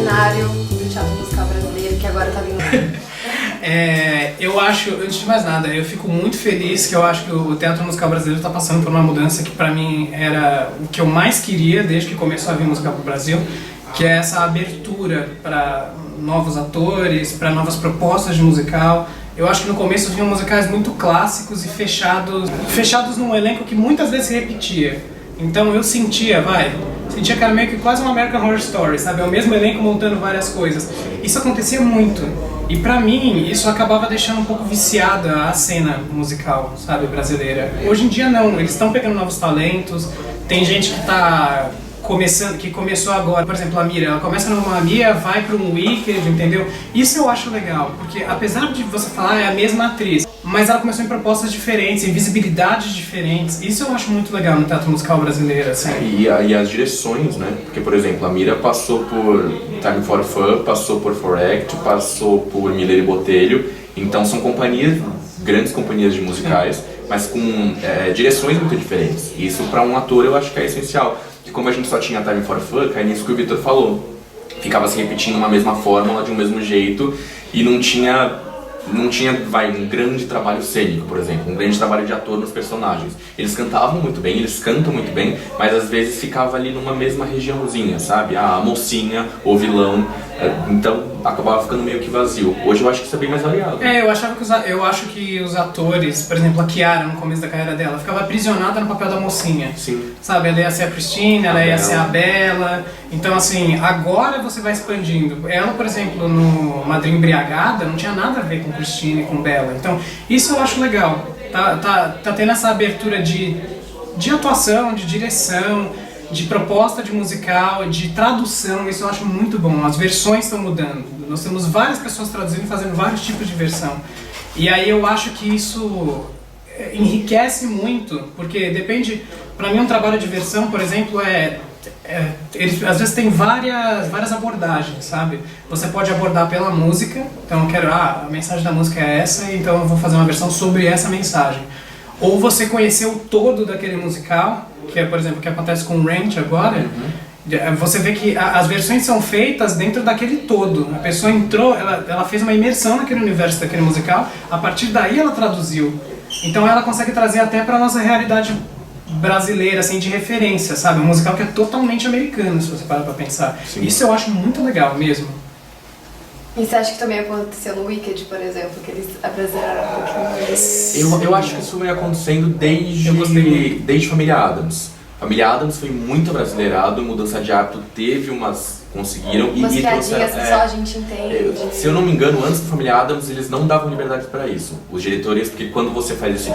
cenário do teatro musical brasileiro que agora tá vindo? Eu acho, antes de mais nada, eu fico muito feliz que eu acho que o teatro musical brasileiro está passando por uma mudança que pra mim era o que eu mais queria desde que começou a vir música pro Brasil, que é essa abertura para novos atores, para novas propostas de musical. Eu acho que no começo vinham musicais muito clássicos e fechados num elenco que muitas vezes se repetia. Então eu sentia que era meio que quase uma American Horror Story, sabe? É o mesmo elenco montando várias coisas. Isso acontecia muito. E pra mim, isso acabava deixando um pouco viciada a cena musical, sabe, brasileira. Hoje em dia não, eles estão pegando novos talentos, tem gente que tá que começou agora, por exemplo, a Mira, ela começa numa Mia, vai para um Wicked, entendeu? Isso eu acho legal, porque apesar de você falar é a mesma atriz, mas ela começou em propostas diferentes, em visibilidades diferentes. Isso eu acho muito legal no teatro musical brasileiro, assim. E as direções, né? Porque, por exemplo, a Mira passou por Time for Fun, passou por For Act, passou por Miller e Botelho. Então são grandes companhias de musicais, mas com direções muito diferentes. E isso para um ator eu acho que é essencial. Que como a gente só tinha Time for Fun, cai nisso que o Victor falou. Ficava se repetindo uma mesma fórmula, de um mesmo jeito, e não tinha um grande trabalho cênico, por exemplo, um grande trabalho de ator nos personagens. Eles cantavam muito bem, eles cantam muito bem, mas às vezes ficava ali numa mesma regiãozinha, sabe? A mocinha, o vilão, então acabava ficando meio que vazio. Hoje eu acho que isso é bem mais variado. Eu acho que os atores, por exemplo, a Kiara no começo da carreira dela, ficava aprisionada no papel da mocinha. Sim. Sabe, ela ia ser a Christine, ela ia ser a Bela. Então assim, agora você vai expandindo. Ela, por exemplo, no Madrinha Embriagada, não tinha nada a ver com Christine e com Bela. Então, isso eu acho legal. Tá tendo essa abertura de atuação, de direção, de proposta de musical, de tradução. Isso eu acho muito bom. As versões estão mudando. Nós temos várias pessoas traduzindo e fazendo vários tipos de versão. E aí eu acho que isso enriquece muito, porque depende... Pra mim um trabalho de versão, por exemplo, ele às vezes tem várias abordagens, sabe? Você pode abordar pela música, então eu quero, a mensagem da música é essa, então eu vou fazer uma versão sobre essa mensagem. Ou você conhecer o todo daquele musical, que é, por exemplo, o que acontece com o Ranch agora, você vê que as versões são feitas dentro daquele todo. A pessoa entrou, ela fez uma imersão naquele universo daquele musical, a partir daí ela traduziu. Então ela consegue trazer até para a nossa realidade brasileira, assim, de referência, sabe? Um musical que é totalmente americano, se você parar pra pensar. Sim. Isso eu acho muito legal mesmo. E você acha que também aconteceu no Wicked, por exemplo, que eles apresentaram um pouquinho mais? Eu acho que isso vem acontecendo desde Família Addams. Família Addams foi muito abrasileirado, Mudança de Hábito teve conseguiram umas piadinhas que só a gente entende. Se eu não me engano, antes do Família Addams eles não davam liberdade para isso. Os diretores, porque quando você faz esse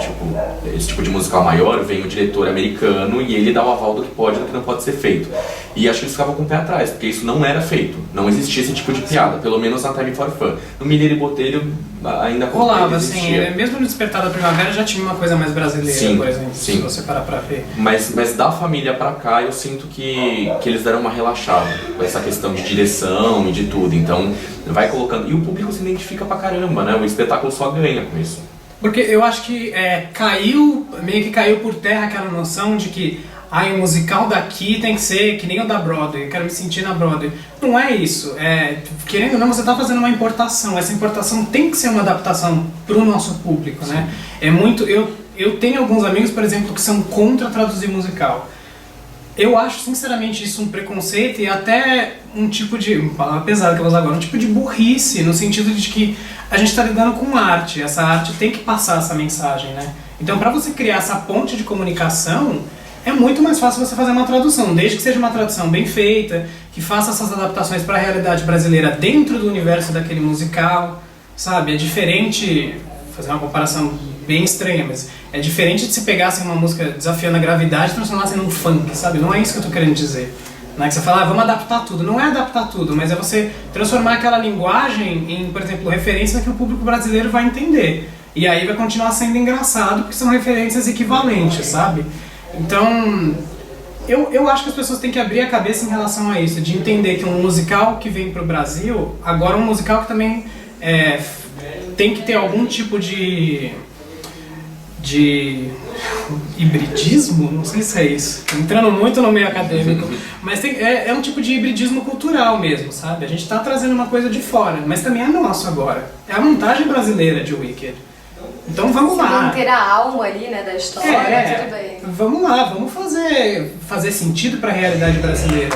tipo de musical maior, vem o diretor americano e ele dá o aval do que pode e do que não pode ser feito. E acho que eles ficavam com o pé atrás, porque isso não era feito. Não existia esse tipo de piada, pelo menos na Time for Fun. No Miller e Botelho ainda rolava, assim, mesmo no Despertar da Primavera já tinha uma coisa mais brasileira, sim, por exemplo, sim. Se você parar pra ver. Mas da Família pra cá eu sinto que eles deram uma relaxada com essa questão de direção e de tudo, então vai colocando, e o público se identifica pra caramba, né? O espetáculo só ganha com isso. Porque eu acho que meio que caiu por terra aquela noção de que o musical daqui tem que ser que nem o da Broadway, eu quero me sentir na Broadway. Não é isso, querendo ou não, você está fazendo uma importação, essa importação tem que ser uma adaptação para o nosso público, né? Eu tenho alguns amigos, por exemplo, que são contra traduzir musical. Eu acho, sinceramente, isso um preconceito e até um tipo de, apesar que eu vou usar agora, um tipo de burrice, no sentido de que a gente está lidando com arte, essa arte tem que passar essa mensagem, né? Então, para você criar essa ponte de comunicação, é muito mais fácil você fazer uma tradução, desde que seja uma tradução bem feita, que faça essas adaptações para a realidade brasileira dentro do universo daquele musical, sabe? É diferente, vou fazer uma comparação bem estranha, mas é diferente de se pegassem uma música desafiando a gravidade e transformassem num funk, sabe? Não é isso que eu tô querendo dizer. Não é que você fala, vamos adaptar tudo. Não é adaptar tudo, mas é você transformar aquela linguagem em, por exemplo, referência que o público brasileiro vai entender. E aí vai continuar sendo engraçado, porque são referências equivalentes, sabe? Então, eu acho que as pessoas têm que abrir a cabeça em relação a isso, de entender que um musical que vem pro Brasil, agora um musical que também tem que ter algum tipo de de hibridismo, não sei se é isso, entrando muito no meio acadêmico, mas é um tipo de hibridismo cultural mesmo, sabe? A gente tá trazendo uma coisa de fora, mas também é nosso agora. É a montagem brasileira de Wicked. Então vamos lá. Manter a alma ali, né, da história, tudo bem. Vamos lá, vamos fazer sentido para a realidade brasileira.